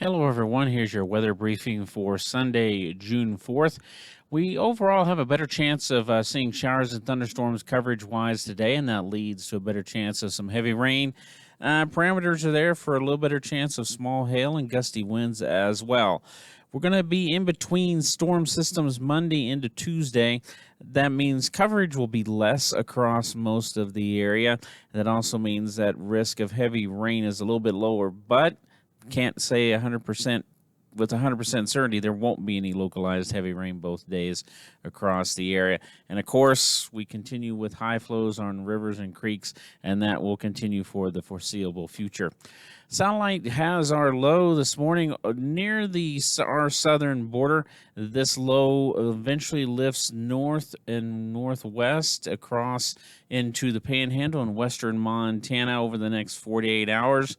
Hello, everyone. Here's your weather briefing for Sunday, June 4th. We overall have a better chance of seeing showers and thunderstorms coverage wise today, and that leads to a better chance of some heavy rain. Parameters are there for a little better chance of small hail and gusty winds as well. We're going to be in between storm systems Monday into Tuesday. That means coverage will be less across most of the area. That also means that risk of heavy rain is a little bit lower, but can't say 100% with 100% certainty there won't be any localized heavy rain both days across the area. And of course, we continue with high flows on rivers and creeks, and that will continue for the foreseeable future. Satellite has our low this morning near our southern border. This low eventually lifts north and northwest across into the Panhandle in western Montana over the next 48 hours.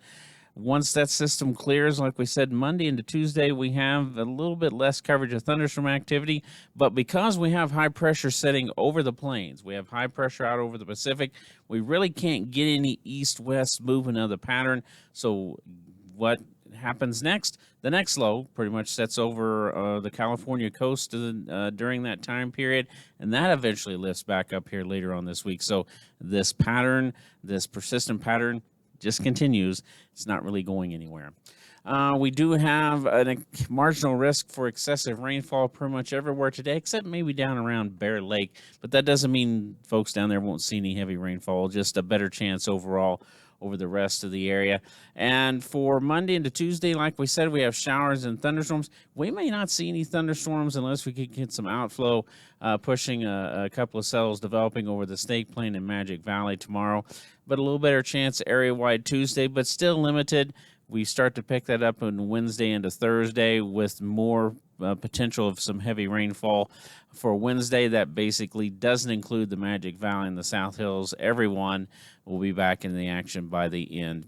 Once that system clears, like we said, Monday into Tuesday, we have a little bit less coverage of thunderstorm activity. But because we have high pressure setting over the plains, we have high pressure out over the Pacific, we really can't get any east-west movement of the pattern. So what happens next? The next low pretty much sets over the California coast during that time period, and that eventually lifts back up here later on this week. So this pattern, this persistent pattern, just continues. It's not really going anywhere. We do have a marginal risk for excessive rainfall pretty much everywhere today, except maybe down around Bear Lake. But that doesn't mean folks down there won't see any heavy rainfall, just a better chance overall over the rest of the area. And for Monday into Tuesday, like we said, we have showers and thunderstorms. We may not see any thunderstorms unless we could get some outflow pushing a couple of cells developing over the Snake Plain and Magic Valley tomorrow. But a little better chance area-wide Tuesday, but still limited. We start to pick that up on Wednesday into Thursday with more potential of some heavy rainfall. For Wednesday, that basically doesn't include the Magic Valley and the South Hills. Everyone will be back in the action by the end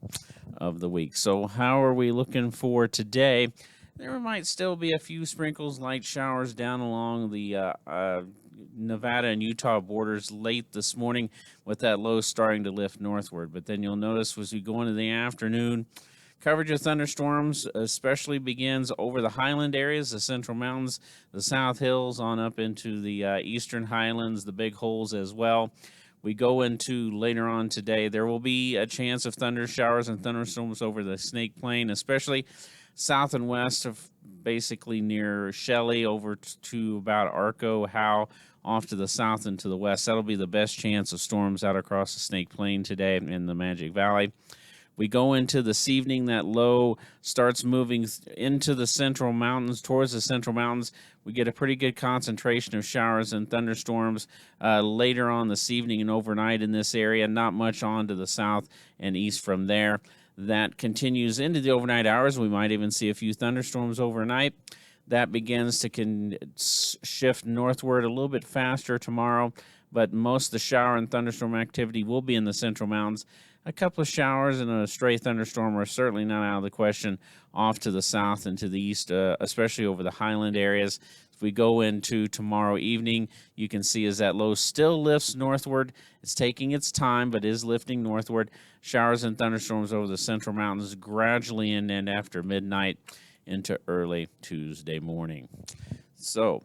of the week. So how are we looking for today? There might still be a few sprinkles, light showers down along the Nevada and Utah borders late this morning with that low starting to lift northward. But then you'll notice as we go into the afternoon, coverage of thunderstorms especially begins over the highland areas, the central mountains, the South Hills, on up into the eastern highlands, the big holes as well. We go into later on today, there will be a chance of thunder showers and thunderstorms over the Snake Plain, especially south and west of basically near Shelley over to about Arco, Howell, off to the south and to the west. That'll be the best chance of storms out across the Snake Plain today in the Magic Valley. We go into this evening, that low starts moving into the central mountains, towards the central mountains. We get a pretty good concentration of showers and thunderstorms later on this evening and overnight in this area. Not much on to the south and east from there. That continues into the overnight hours. We might even see a few thunderstorms overnight. That begins to shift northward a little bit faster tomorrow, but most of the shower and thunderstorm activity will be in the central mountains. A couple of showers and a stray thunderstorm are certainly not out of the question off to the south and to the east, especially over the highland areas. If we go into tomorrow evening, you can see as that low still lifts northward. It's taking its time, but is lifting northward. Showers and thunderstorms over the central mountains gradually end after midnight into early Tuesday morning. So,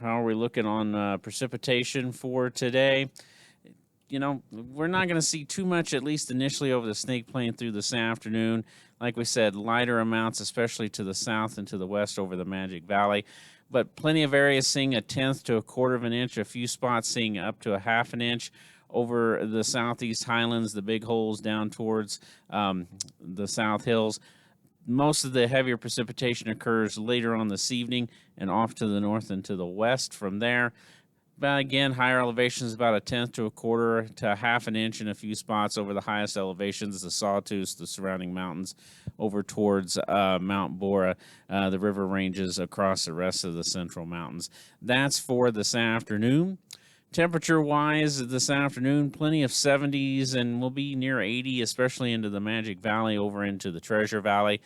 how are we looking on precipitation for today? You know, we're not going to see too much, at least initially, over the Snake Plain through this afternoon. Like we said, lighter amounts, especially to the south and to the west over the Magic Valley. But plenty of areas seeing a tenth to a quarter of an inch, a few spots seeing up to a half an inch over the southeast highlands, the big holes down towards the South Hills. Most of the heavier precipitation occurs later on this evening and off to the north and to the west from there. But again, higher elevations, about a tenth to a quarter to a half an inch in a few spots over the highest elevations, the Sawtooth, the surrounding mountains, over towards Mount Bora, the river ranges across the rest of the central mountains. That's for this afternoon. Temperature-wise, this afternoon, plenty of 70s, and we'll be near 80, especially into the Magic Valley, over into the Treasure Valley.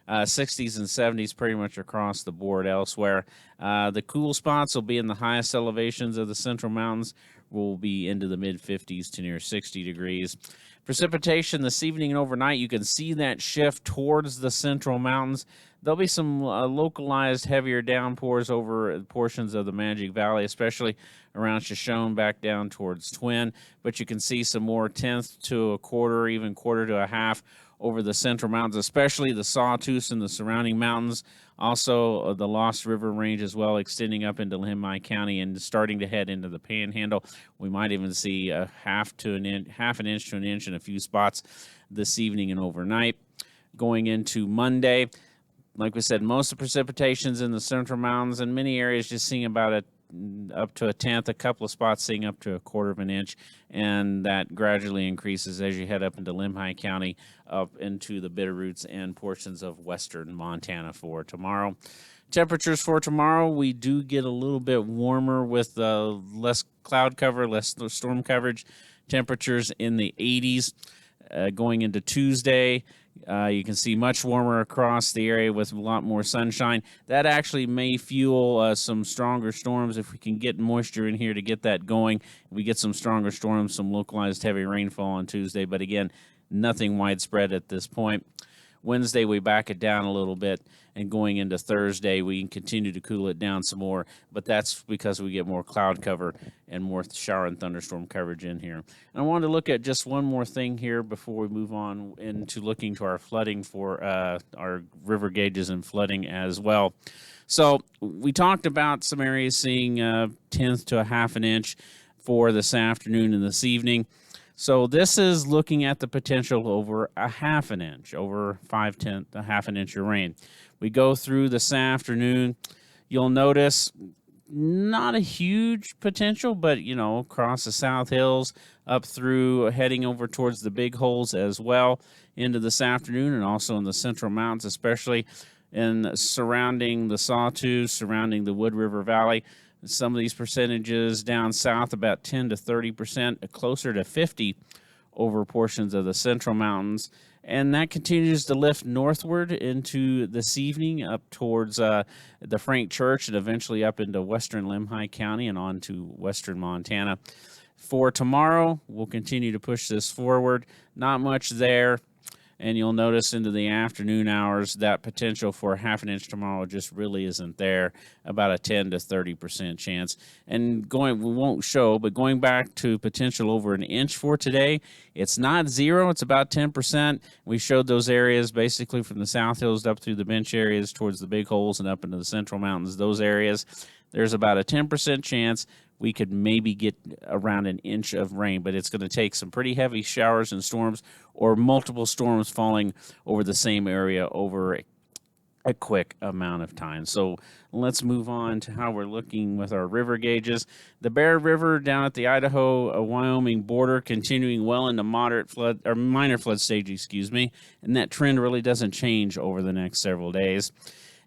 60s and 70s pretty much across the board elsewhere. The cool spots will be in the highest elevations of the central mountains. Will be into the mid-50s to near 60 degrees. Precipitation this evening and overnight, you can see that shift towards the central mountains. There'll be some localized heavier downpours over portions of the Magic Valley, especially around Shoshone back down towards Twin. But you can see some more tenth to a quarter, even quarter to a half over the central mountains, especially the Sawtooth and the surrounding mountains. Also, the Lost River Range as well, extending up into Lehigh County and starting to head into the Panhandle. We might even see a half an inch to an inch in a few spots this evening and overnight. Going into Monday, like we said, most of the precipitation's in the central mountains, and many areas just seeing about up to a tenth, a couple of spots seeing up to a quarter of an inch, and that gradually increases as you head up into Lehigh County, up into the Bitterroots and portions of western Montana for tomorrow. Temperatures for tomorrow, we do get a little bit warmer with less cloud cover, less storm coverage. Temperatures in the 80s. Going into Tuesday, you can see much warmer across the area with a lot more sunshine. That actually may fuel some stronger storms if we can get moisture in here to get that going. We get some stronger storms, some localized heavy rainfall on Tuesday, but again, nothing widespread at this point. Wednesday, we back it down a little bit, and going into Thursday, we can continue to cool it down some more, but that's because we get more cloud cover and more shower and thunderstorm coverage in here. And I wanted to look at just one more thing here before we move on into looking to our flooding for our river gauges and flooding as well. So we talked about some areas seeing a tenth to a half an inch for this afternoon and this evening. So this is looking at the potential over a half an inch, over 5/10, a half an inch of rain. We go through this afternoon. You'll notice not a huge potential, but, across the South Hills, up through heading over towards the Big Holes as well into this afternoon, and also in the Central Mountains, especially in surrounding the Sawtooth, surrounding the Wood River Valley. Some of these percentages down south, about 10 to 30%, closer to 50 over portions of the Central Mountains. And that continues to lift northward into this evening up towards the Frank Church and eventually up into western Lehigh County and on to western Montana. For tomorrow, we'll continue to push this forward. Not much there. And you'll notice into the afternoon hours that potential for half an inch tomorrow just really isn't there, about a 10 to 30% chance. And we won't show, but going back to potential over an inch for today, it's not zero, it's about 10%. We showed those areas basically from the South Hills up through the bench areas towards the Big Holes and up into the Central Mountains, those areas. There's about a 10% chance we could maybe get around an inch of rain, but it's going to take some pretty heavy showers and storms or multiple storms falling over the same area over a quick amount of time. So let's move on to how we're looking with our river gauges. The Bear River down at the Idaho-Wyoming border continuing well into minor flood stage, and that trend really doesn't change over the next several days.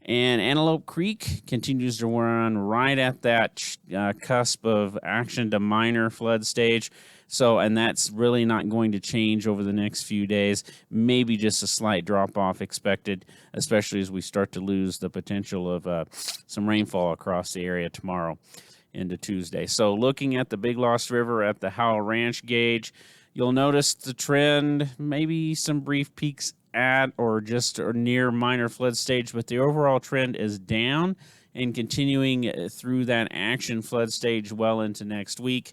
And Antelope Creek continues to run right at that cusp of action to minor flood stage. And that's really not going to change over the next few days. Maybe just a slight drop-off expected, especially as we start to lose the potential of some rainfall across the area tomorrow into Tuesday. So looking at the Big Lost River at the Howell Ranch gauge, you'll notice the trend, maybe some brief peaks at or near minor flood stage, but the overall trend is down and continuing through that action flood stage well into next week.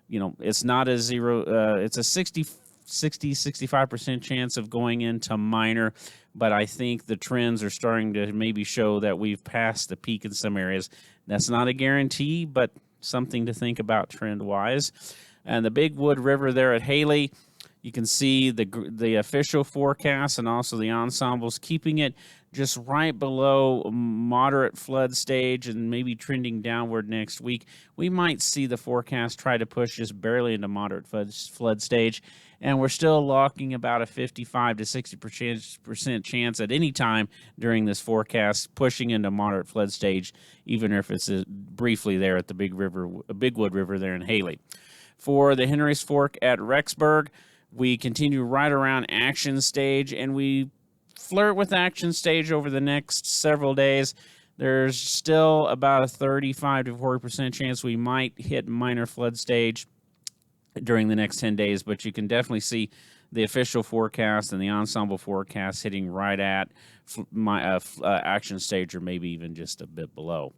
It's not a zero, it's a 65% chance of going into minor, but I think the trends are starting to maybe show that we've passed the peak in some areas. That's not a guarantee, but something to think about trend-wise. And the Big Wood River there at Hailey, you can see the official forecast and also the ensembles keeping it just right below moderate flood stage and maybe trending downward next week. We might see the forecast try to push just barely into moderate flood stage, and we're still locking about a 55 to 60% chance at any time during this forecast pushing into moderate flood stage, even if it's briefly there at the Big Wood River there in Hailey. For the Henry's Fork at Rexburg, we continue right around action stage, and we flirt with action stage over the next several days. There's still about a 35 to 40% chance we might hit minor flood stage during the next 10 days, but you can definitely see the official forecast and the ensemble forecast hitting right at my action stage, or maybe even just a bit below.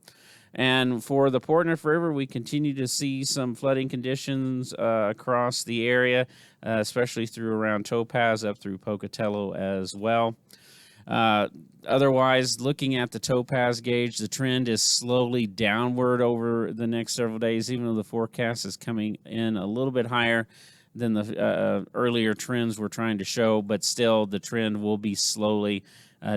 And for the Portneuf River, we continue to see some flooding conditions across the area, especially through around Topaz up through Pocatello as well. Otherwise, looking at the Topaz gauge, the trend is slowly downward over the next several days, even though the forecast is coming in a little bit higher than the earlier trends were trying to show, but still the trend will be slowly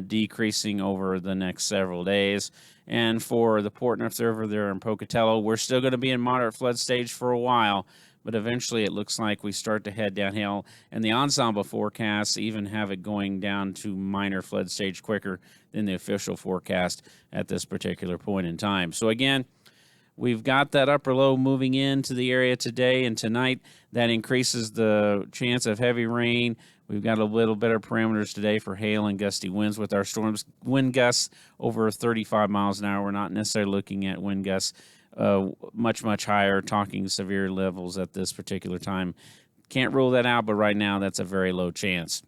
decreasing over the next several days. And for the Portneuf River there in Pocatello, we're still going to be in moderate flood stage for a while, but eventually it looks like we start to head downhill, and the ensemble forecasts even have it going down to minor flood stage quicker than the official forecast at this particular point in time. So again, we've got that upper low moving into the area today and tonight. That increases the chance of heavy rain. We've got a little better parameters today for hail and gusty winds with our storms. Wind gusts over 35 miles an hour. We're not necessarily looking at wind gusts much higher, talking severe levels at this particular time. Can't rule that out, but right now that's a very low chance.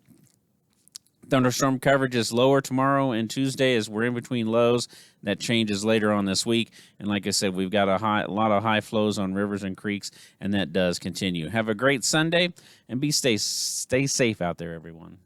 Thunderstorm coverage is lower tomorrow and Tuesday as we're in between lows. That changes later on this week. And like I said, we've got a lot of high flows on rivers and creeks, and that does continue. Have a great Sunday, and stay safe out there, everyone.